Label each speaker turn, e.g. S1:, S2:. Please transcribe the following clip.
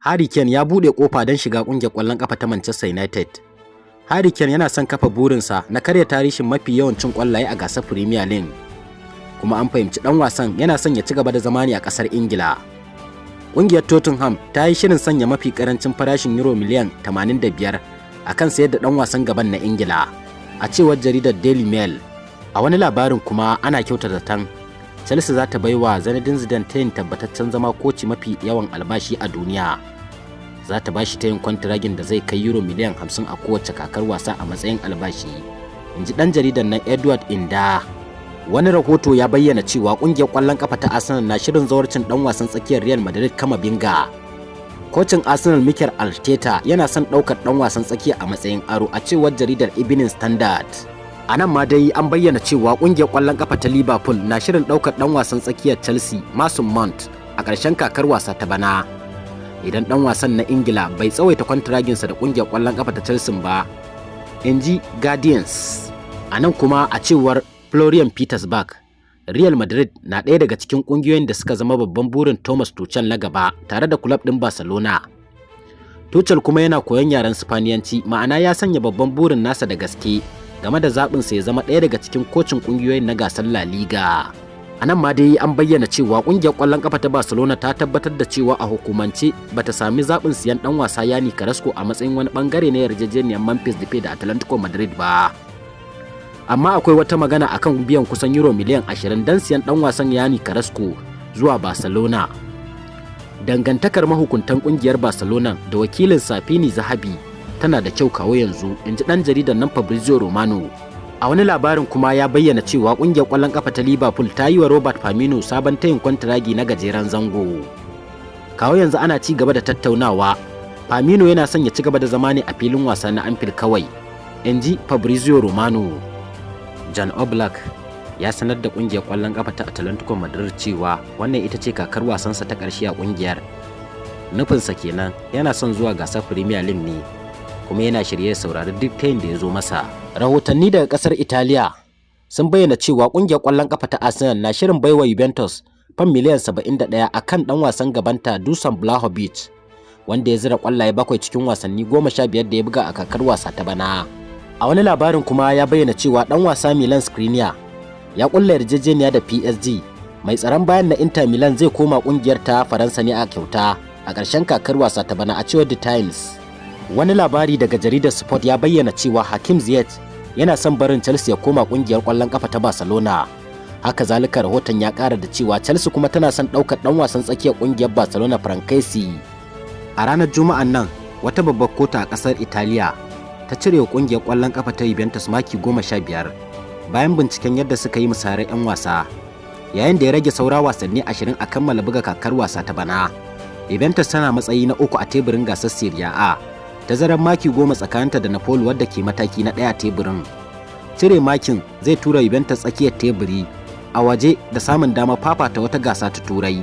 S1: Harry Kane ya buɗe ƙofa don shiga ƙungiyar ƙwallon ƙafa ta Manchester United. Harry Kane yana son kafa burinsa na karya tarihin mafi yawan cin ƙwallaye a gasar Premier League. Kuma an fahimci ɗan wasan yana son ya ci gaba da zama ne a ƙasar Ingila. Ƙungiyar Tottenham ta yi shirin sanya mafi ƙarancin farashin euro miliyan 85 a kan sayar da ɗan wasan gaban na Ingila, a cewar jaridar Daily Mail. A wani labarin kuma ana kyautata zaton Chelsea za ta baiwa Zinedine Zidane tayin tabbataccen zama koci mafi yawan albashi a duniya. Za ta bashi tayin kwantiragin da zai kai euro miliyan 50 a kowace kakar wasa a matsayin albashi, inji dan jaridar nan Edward Inda. Wani rahoto ya bayyana cewa kungiyar kwallon kafa ta Arsenal na shirin zawarcin dan wasan tsakiyar Real Madrid Kamavinga. Kocin Arsenal Mikel Arteta yana son daukar dan wasan tsakiya a matsayin aro, a cewar jaridar Evening Standard. A nan ma dai an bayyana cewa kungiyar kwallon kafa ta Liverpool na shirin daukar dan wasan tsakiyar Chelsea Mason Mount a ƙarshen kakar wasa ta bana. Idan dan wasan na Ingila bai tsawaita kwantiraginsa da kungiyar kwallon kafa ta Chelsea ba, inji Guardians. A nan kuma a cewar Florian Petersburg, Real Madrid na ɗaya daga cikin kungiyoyin da suka zama babban burin Thomas Tuchel na gaba tare da kulab ɗin Barcelona. Tuchel kuma yana koyon yaren Spaniyanci, ma'ana ya sanya babban burin nasa da gaske game da zaɓinsa ya zama ɗaya daga cikin kocin ƙungiyoyin na gasar La Liga. A nan ma dai an bayyana cewa ƙungiyar ƙwallon ƙafa ta Barcelona ta tabbatar da cewa a hukumance bata sami zaɓin siyan ɗan wasa Yani Carrasco a matsayin wani ɓangare na yarjejeniyar Memphis Depay da Atletico Madrid ba. Amma akwai wata magana akan biyan kusan euro miliyan 20 don siyan ɗan wasan Yani Carrasco zuwa Barcelona. Dangantakar mahukuntan ƙungiyar Barcelona da wakilin Safini Zahabi tana da kyau kawo yanzu, inji dan jaridar nan Fabrizio Romano. A wani labarin kuma ya bayyana cewa kungiyar kwallon kafa ta Liverpool ta yi wa Robert Firmino sabon tayin kwantiragi na gajeren zango. Kawo yanzu ana ci gaba da tattaunawa. Firmino yana son ya ci gaba da zama ne a filin wasa na Anfield kawai, inji Fabrizio Romano. Jan Oblak ya sanar da kungiyar kwallon kafa ta Atletico Madrid cewa wannan ita ce kakar wasansa ta ƙarshe a kungiyar. Nufinsa kenan yana son zuwa gasar Premier League ne, kuma yana shirye saurari duk tayin da ya zo masa. Rahotanni daga kasar Italiya sun bayyana cewa kungiyar kwallon kafa ta Arsenal na shirin baiwa Juventus fan miliyan 71 akan dan wasan gabanta Dusan Vlahovic, wanda ya zira kwallaye 7 cikin wasanni 15 da ya buga a kakar wasa ta bana. A wani labarin kuma ya bayyana cewa dan wasa Milan Skriniar ya kulla yarjejeniya da PSG. Mai tsaron bayan na Inter Milan zai koma kungiyar ta Faransa ne a kyauta a ƙarshen kakar wasa ta bana, a cewar The Times. Wani labari daga jaridar Sport ya bayyana cewa Hakim Ziyech yana son barin Chelsea ya koma kungiyar kwallon kafa ta Barcelona. Haka zalika rahoton ya ƙara da cewa Chelsea kuma tana son ɗaukar ɗan wasan tsakiyar kungiyar Barcelona Frankesi. A ranar Juma'an nan, wata babbar kotu a ƙasar Italiya ta cire wa kungiyar kwallon kafa ta Juventus maki 15 bayan binciken yadda suka yi musayar 'yan wasa, yayin da ya rage saura wasanni 20 a kammala buga kakar wasa ta bana. Juventus tana matsayi na 3 a teburin gasar Serie A. Tazarar maki 10 tsakaninta da Napoli wadda ke mataki na 1 teburin. Cire makin zai tura Juventus tsakiyar teburi a waje da samun dama fafata wata gasa ta Turai.